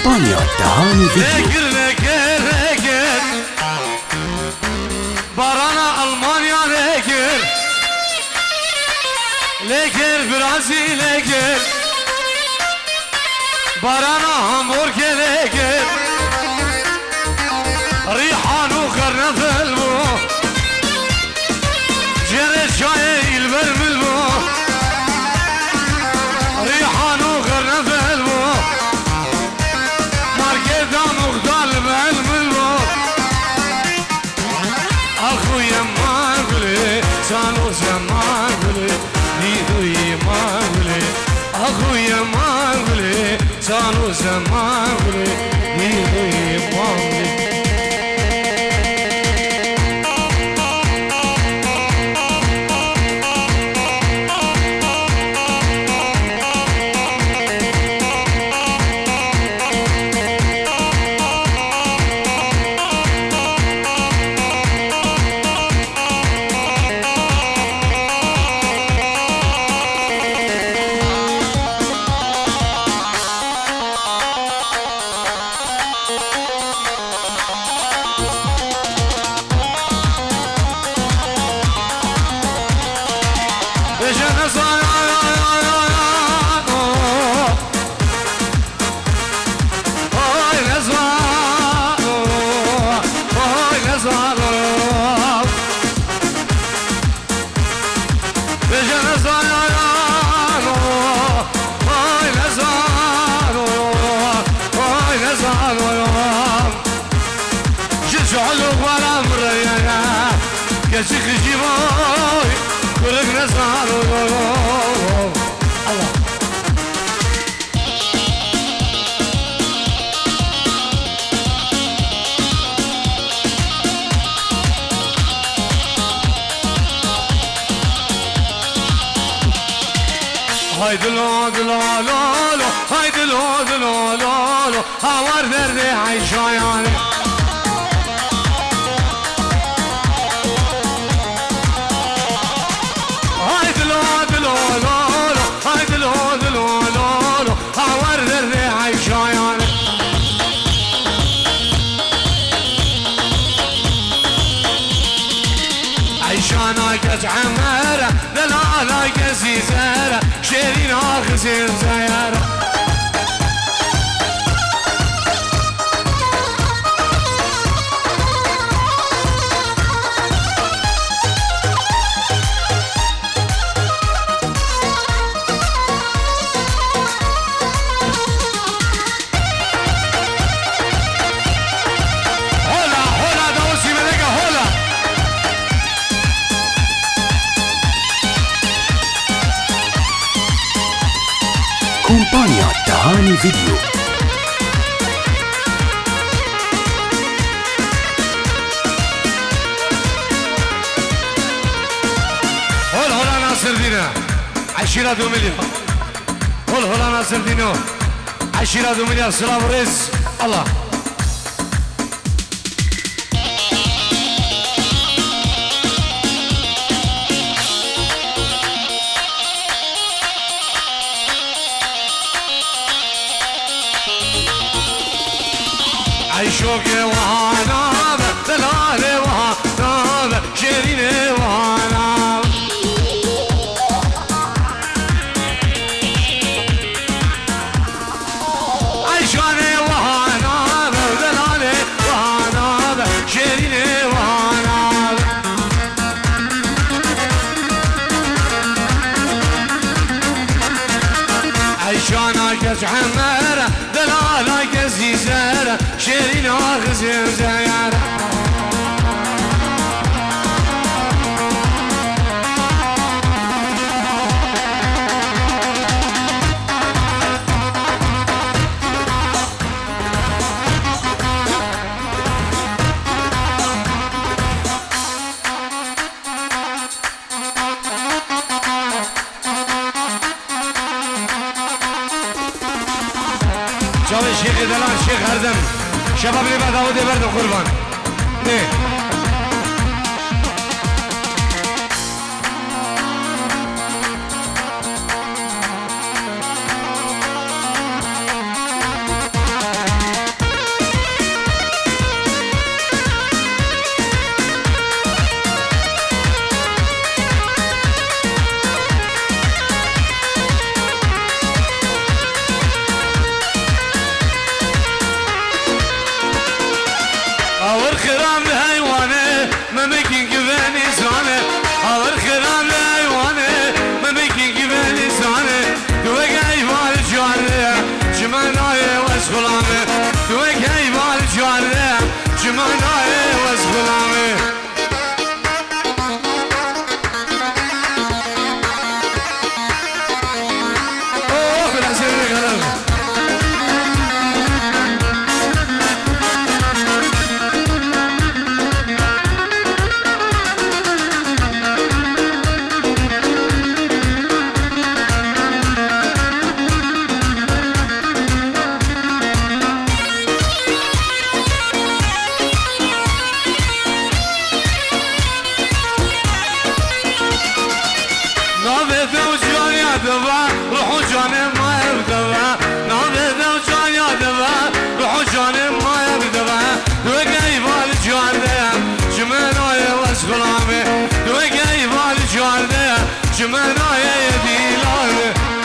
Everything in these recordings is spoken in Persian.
كومبانيا دهاني فيديو. لكر بارانا ألمانيا لكر برازيل لكر بارانا هامبورغ لكر ريحان وخرنفل بو جرى شاي البرمل بو ريحان وخرنفل بو ماركتا مختال بالمل بو أخويا ما قولي سانوس ما قولي نيدوي ما قولي أخويا ما قولي سانوس ما قولي نيدوي ما قولي هايدي لو دلو لو لو هايدي لو دلو لو لو هوار دردي عيشاياني هايدي لو دلو لو لو هايدي لو دلو لو لو هوار دردي عيشاياني عيشانا كتعمرة دلالا كزيزارة شيرين آخزين زيارة كومبانيا دهاني فيديو. هلا ناصر دينا 10 مليون هلا ناصر دينو 10 مليار سلام رئيس الله عيشوك وهانا دلالي وهانا شيريني وهانا عيشاني وهانا دلالي وهانا شيريني وهانا عيشانا كتعمر دلالة كزيزارة شيرين آخزين زيارة جاوي شيخ دلال شيخ هردم شباب اللي بعد عودي برد قربان ليه جمنايا ديلاني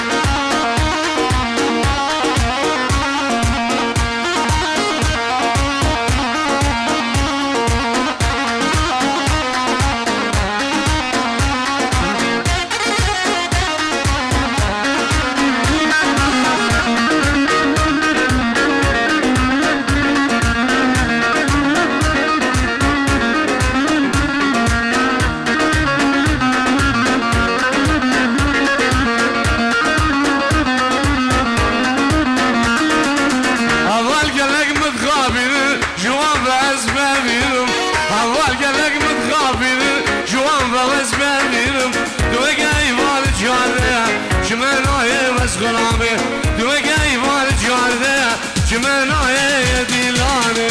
غرامي دوقي والجار ذا جمنايا ديلاني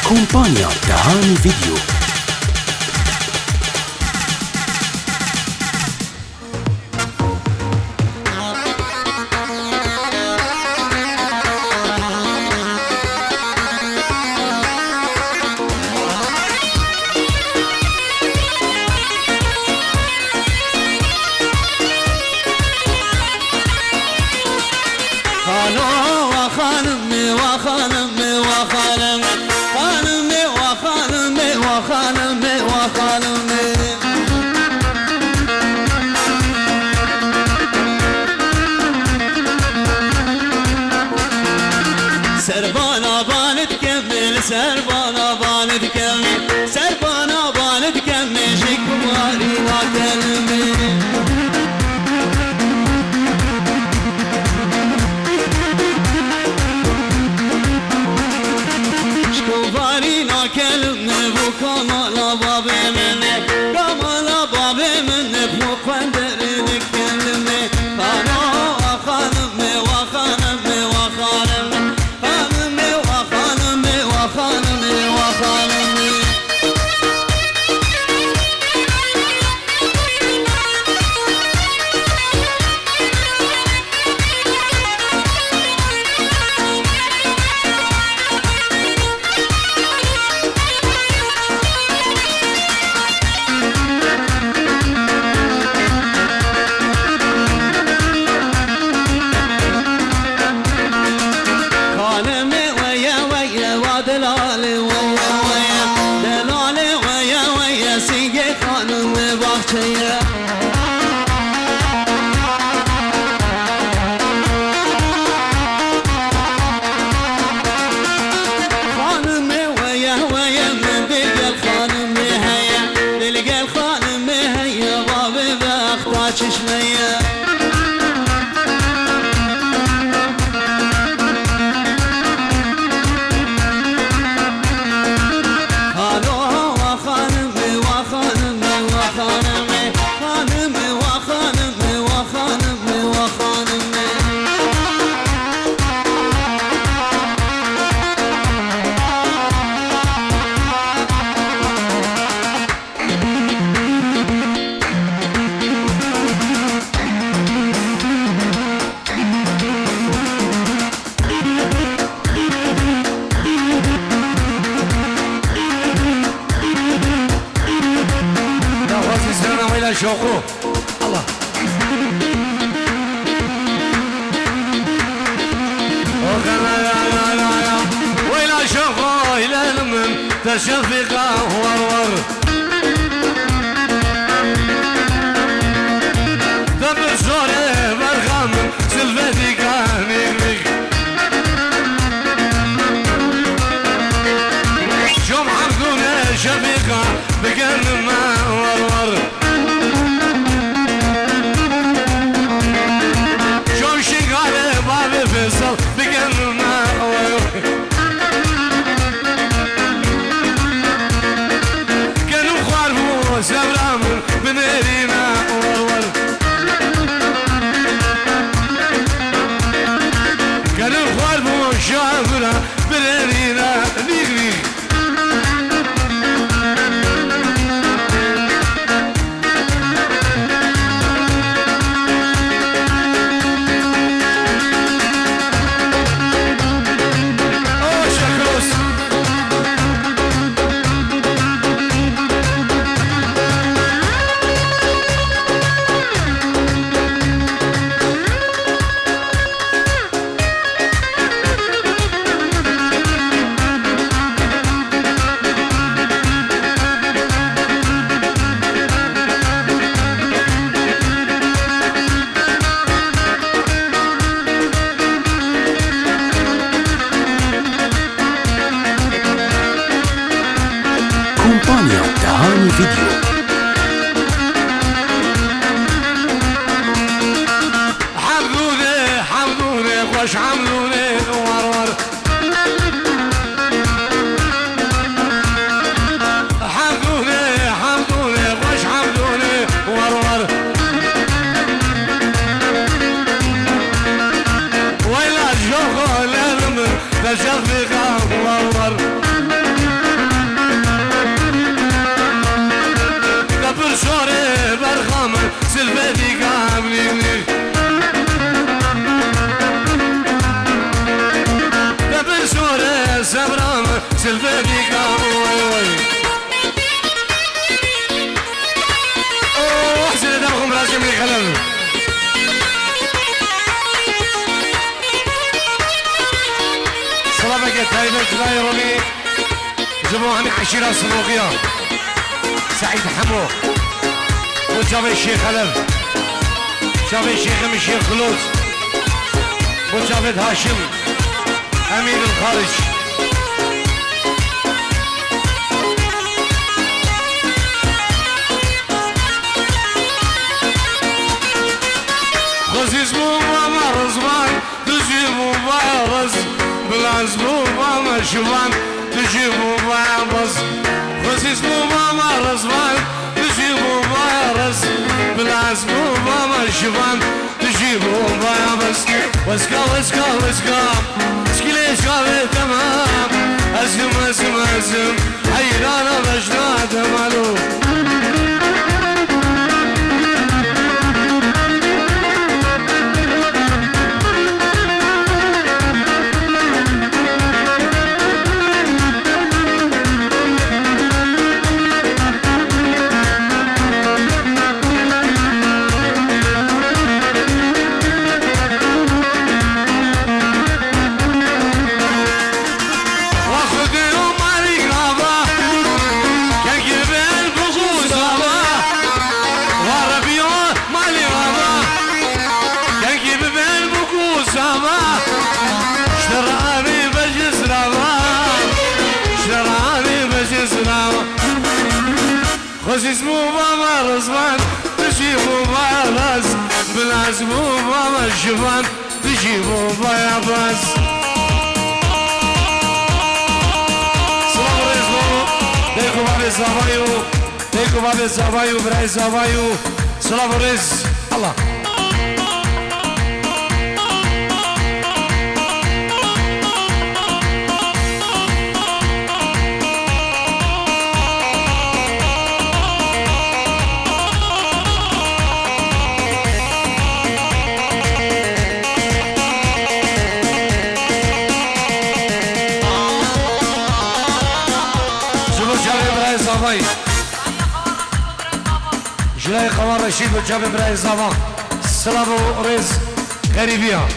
كومبانيا دهاني فيديو. خانمي وخانمي وخانمي خانمي وخانمي وخانمي وخانمي سربانا بان تكمل سربانا بان تكمل سربانا بان تكمل شكواري وكلمي كلمة بكمال بابي منك كمال بابي منك وقدرني كلمة خانو وخانمي وخانمي وخانمي خانمي وخانمي وخانمي وخانمي دلالي ويا ويا دلالي ويا ويا سيجي خانمي باخشية خانمي ويا ويا من بلقى الخانمي هيا بلقى الخانمي هيا بابي باختاش شنية شوقو الله ويلا شوقو إلى المن تشفق ورور دم الصورة برغم سلفتي كان يغرق شوم حمدونا شفيقة بقلب ما ورور فيصل بقلبنا خوش عملوني ورور حمدوني خوش حمدوني ورور ويلا الجوخو للمر تشفي قام ورور دبر شوري برخام سلفتي قام ليني دبر شوري سبرام سلفتي قام وي احسن دمكم راسي من خلل صلابك يا تايبة جلاي رومي جموعني عشيرة صنوقية سعيد حمو وجابي الشيخ خلف جابي الشيخ من الشيخ خلوص وجابي هاشم امين الخارج خزيز بوبا مرزبان تجي بوبا رز بلاز بوبا مشوان تجي بوبا بز خزيز بوبا مرزبان تجي بوبا رز بلاز بوبا مشوان تجي بوبا بز واسكا واسكا واسكا سكيلي شافي تمام ازم حيرانا بجناد مالو خزيز بوبا مرزبان تجي بوبا راس بلاز بوبا مشفان تجي بوبا يا باز سلام رئيس بابو ديكو بابي زبايو ديكو بابي زبايو براي زبايو سلام رئيس الله جلاي قوار رشيد وجاب براي زمان سلام رئيس غريبية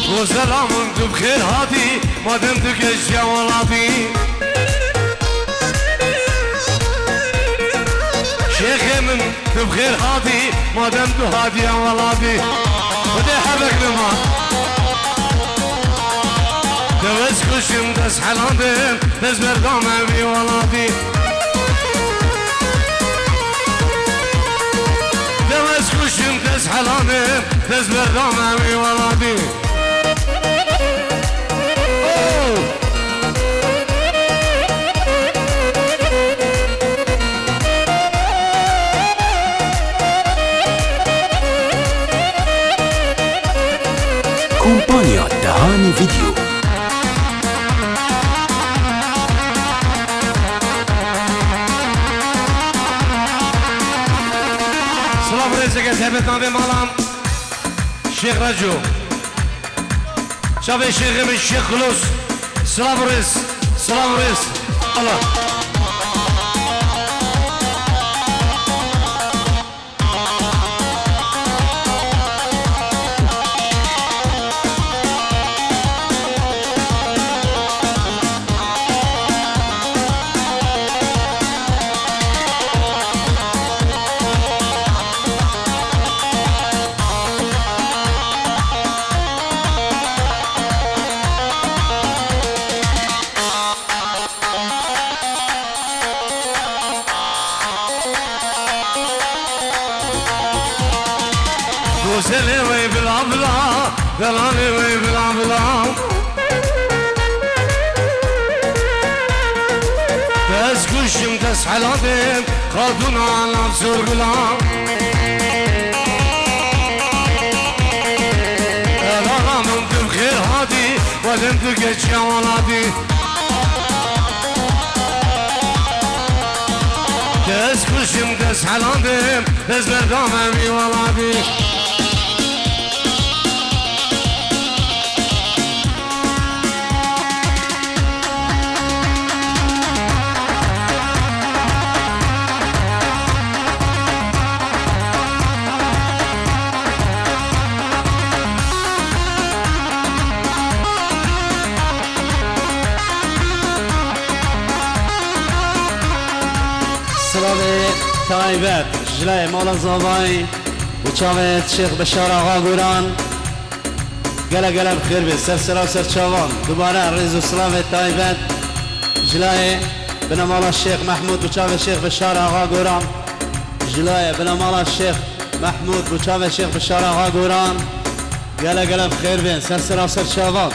وسلام انتو بخير هادي ما دمتك اشياء ولادي شيخي من بخير هادي ما دمتو هادي يا ولادي ودي حبك لما دوز كشم دس حلاندن دس بردام ابي ولادي دوز كشم دس حلاندن دس بردام ابي ولادي كومبانيا دهاني فيديو سلام رزق ثابت نادي مالام شيخ رجو شافي شيخ من الشيخ خلوص سلام رزق الله وسلي وي بالعبلا دلالي وي بالعبلا تس كشم تس حلاتين خاتونا على بزور قلام لا من بخير هادي ولم تقش يا ولادي تس كشم تس حلاتين تس بردامي ولادي تایبت جلای مال زابای و چاوت شیخ بشار آقا گوران گله گله بخیر بید سر سر چاوان دوباره رز و سلام تایبت جلای بنا مال شیخ محمود و چاوت شیخ بشار آقا گوران جلای بنا مال شیخ محمود و چاوت شیخ بشار آقا گوران گله گله بخیر بید سر چاوان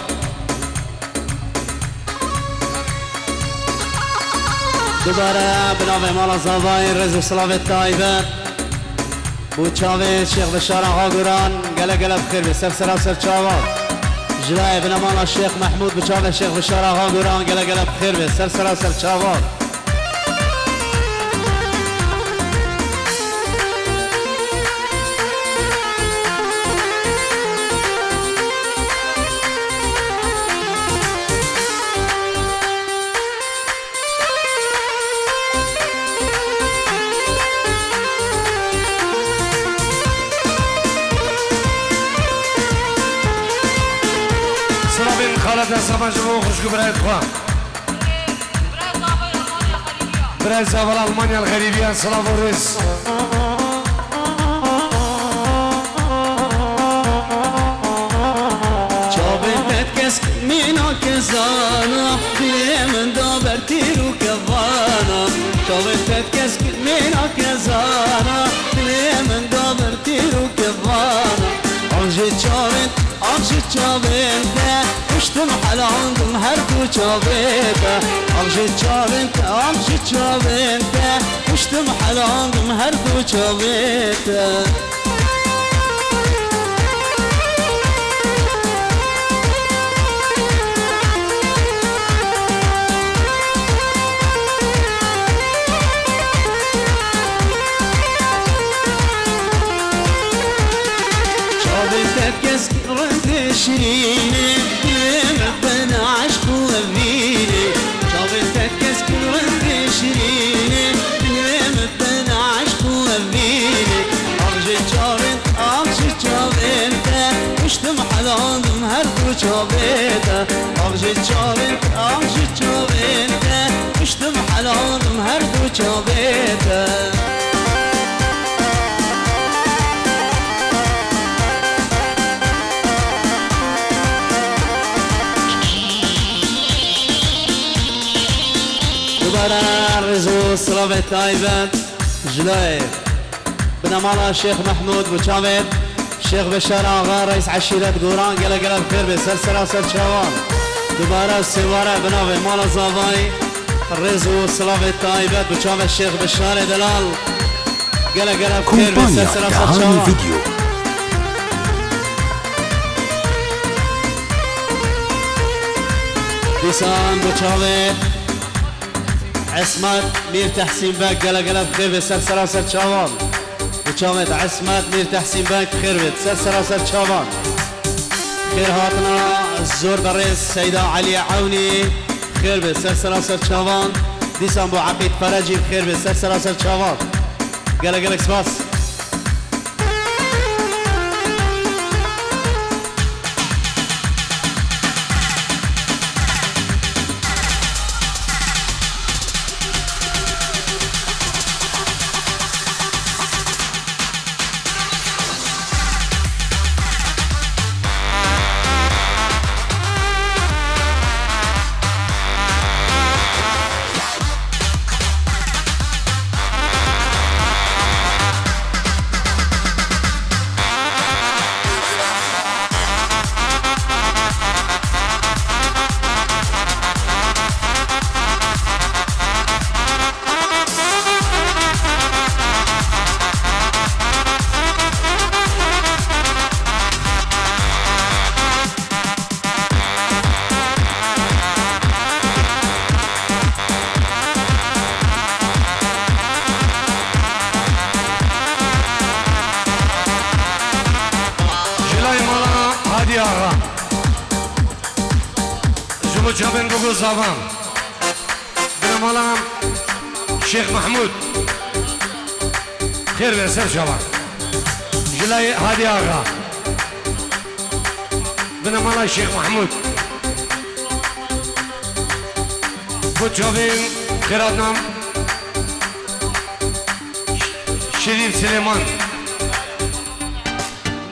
دوباره بنام مالا زاوای رز و سلاوت تایبه و چاوه شیخ بشار آقا گوران گله گله بخیر بی سر چاوان جلای بنام مالا شیخ محمود و چاوه شیخ بشار آقا گوران گله گله بخیر بی سر چاوان خالد سما جمهور خوشكو براي اخوان براي زاول المانيا الغريبيه سلام ورز شابت كس مينا كزانا من دابر تيرو كفانا شابت كس مينا كزانا من دابر تيرو كفانا عجت شابت عجت شابت اشتم حلاندم هر دو چاویده عجت شابت اشتم حلاندم هر دو چاویده كس رد شيريني لمبنا عشق وفيني شابتك كس رد شيريني لمبنا عشق وفيني أرجت شابت اشتم حلاندم هر دو شابته أرجت شابت اشتم حلاندم هر دو شابته رزو سلامت تایبت جلای بنمالا شیخ محمود بوچاوت شیخ بشار آقا رئیس عشیرت گوران گله گله بخیر به سر چوان دوباره سواره بنام مالا زاوای رزو سلامت تایبت بوچاوت شیخ بشار دلال گله گله بخیر به سر چوان دیسان بوچاوت عصمت مير تحسين باك قلا قلا بخير سر شاوان وشامت عصمت مير تحسين باك بخير سر شاوان خير هاتنا الزور بريس سيدة علي عوني بخير سر شاوان ديسان بو عقيد فرجي بخير سر شاوان قلا قلا كسباس جابن بگو زبان بنمالام شیخ محمود خیر به سر جوان جلای هادی آقا بنمالا شیخ محمود بود جابن خیرات نام شریف سلیمان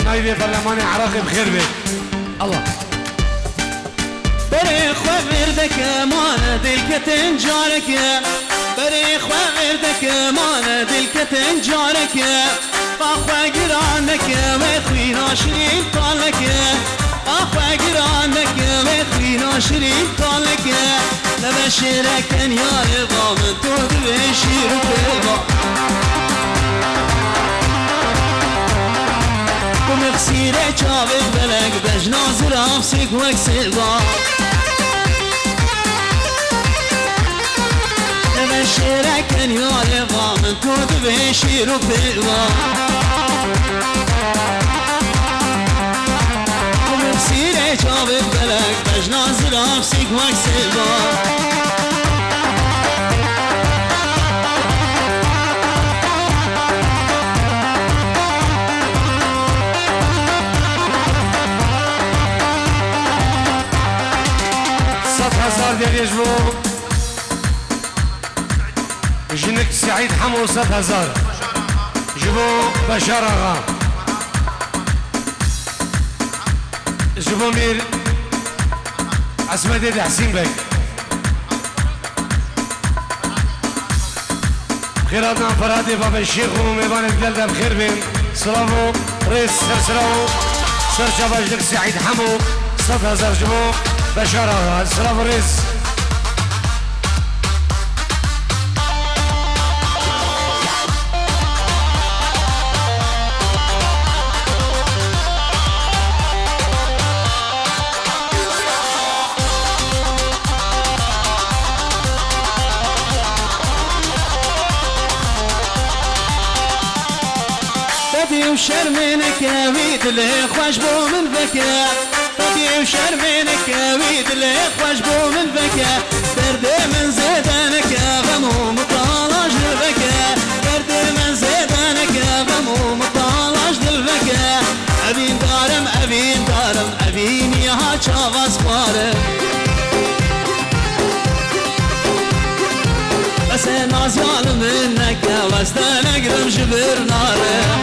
نایب برلمان عراق بخیر بید الله بري خوا غيردك مانا دلك تنجارك بري خوا غيردك مانا دلك تنجارك اخوا قرانك ويخوي ناشرين طالك اخوا قرانك ويخوي ناشرين طالك لبشرك يا رضا من تود بشير بيضا ومغسيرة جابت بلق بجناز رافسك وكسيبا بشيرك يا رضا من تود بشير بيضا ومغسيرة جابت بلق بجناز رافسك وكسيبا ديال جبو جنك سعيد حمو 7000 جبو بشار آغا جبو مير عصمت ديد حسين بك خيراتنا فرادي بابا الشيخ وميبان الجلدة بخير بين سلامو ريس سلامو سر شباجنك سعيد حمو 7000 جبو بشار آغا سلام ريس بدي وشرمينك يا ويد اللي خوش بو من بكا بدي وشرمينك يا ويد اللي خوش بو من بكا برد من زيدانك غمو مطالج للبكا برد من زيدانك غمو مطالج للبكا أبين دارم أبين دارم أبين يا شاف أصفارم بس ناز يعلم منك واستنى قدم جبر نارم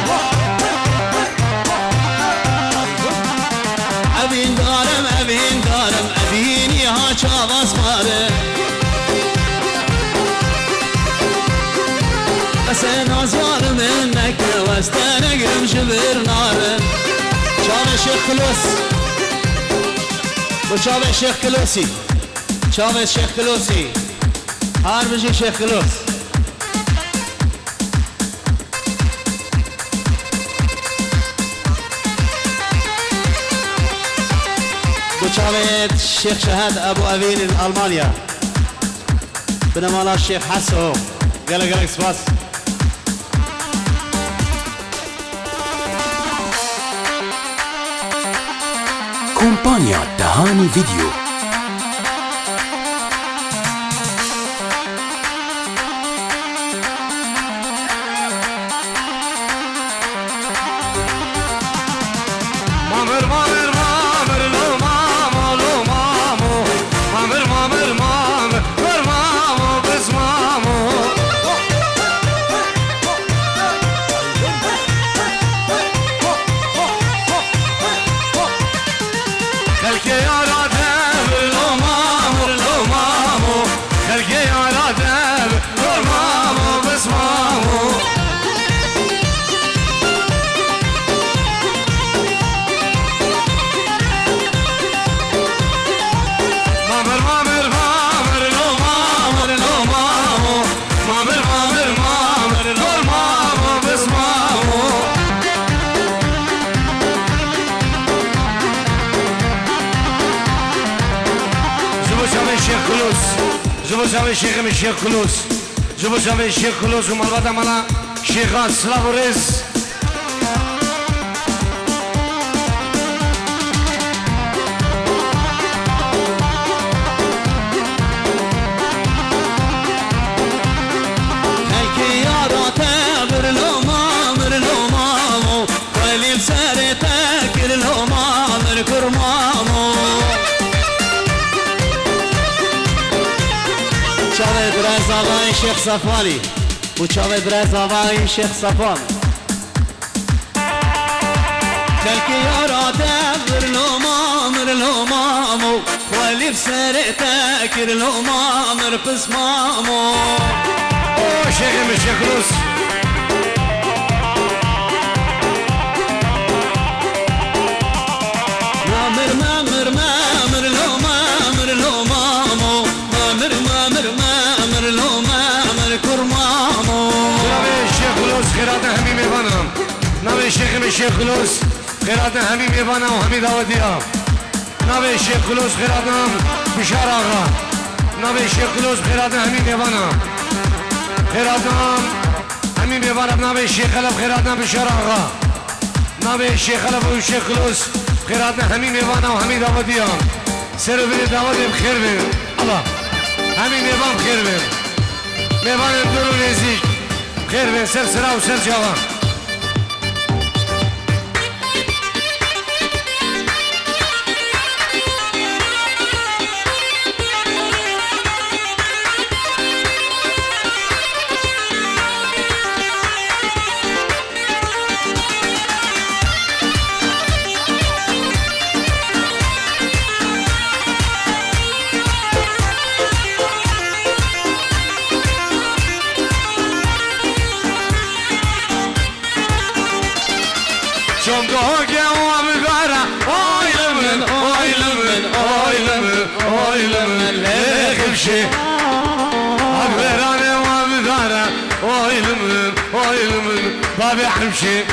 أبين دارم أبين دارم أبين يا شاف أصفارم بس ناز يعلم منك واستنى قدم جبر نارم شاف الشيخ كلوس وشاف الشيخ كلوسي شاف الشيخ كلوسي هار بجي شيخ كلوس بوشاويت الشيخ شهاد ابو ابين المانيا بنمالا الشيخ حسو قلق قلق سباس كومبانيا تهاني فيديو الشيخ كلوس جبو شافي الشيخ كلوس ومربطة مالا شيخات سلافو ريس آبای شیخ صفانی وچاوه برز آبای شیخ صفان تلکی یاراته مرلو مامو خوالی بسرته کرلو مامر پس مامو او شیخ مشیخ روز نوی شیخ مشیخ خلوص خیرات همین میبانه و همین دعوتی ها نوی شیخ خلوص خیراتم بشار آقا نوی شیخ خلوص خیرات همین میبانه خیراتم همین میبانه نوی شیخ خلف خیراتم بشار آقا نوی شیخ خلف و شیخ خلوص خیرات همین میبانه و همین دعوتی ها سر و بری دعوتی بخیر بیر الله همین میبان بخیر بیر میبانه دور و نزیک بخیر بیر سر سرا و سر جوان أكبراني وابدانا ويلمن بابي حمشي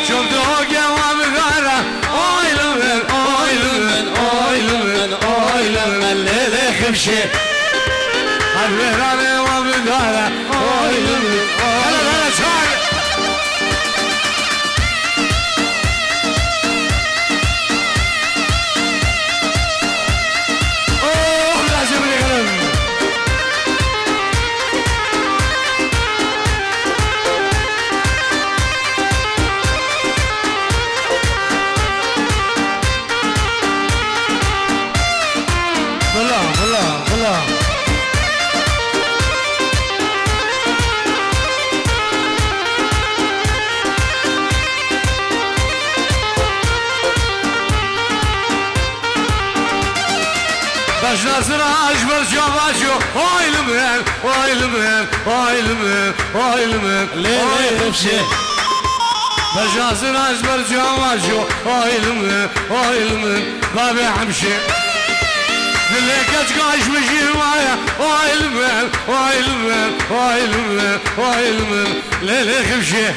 شفت هوكي وابدانا ويلمن ليلي خمشي أكبراني وابدانا ويلمن هلا شاي Başlasın aşbır çavaşu Oylumel Lele hepsi Başlasın aşbır çavaşu Oylumel Babi hamşi Dile kaç kaçmış yirmaya Oylumel Lele hepsi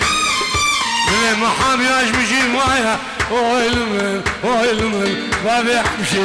Dile mahami açmış yirmaya Oylumel Babi hamşi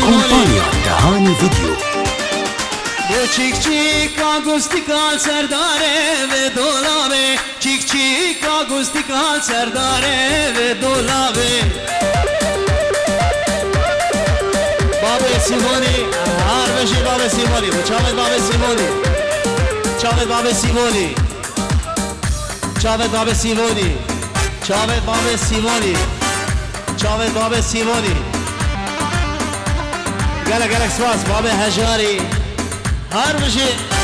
Kompania Dahani Video چیک چیک آگوستیکال سرداره و دولابه چیک چیک آگوستیکال سرداره و دولابه بابا سیمونی هر بشی بابا سیمونی چاوت بابا سیمونی چاوت بابا سیمونی چاوت بابا سیمونی چاوت بابا سیمونی چاوت بابا سیمونی گلک سواس بابا هجاری هر بشی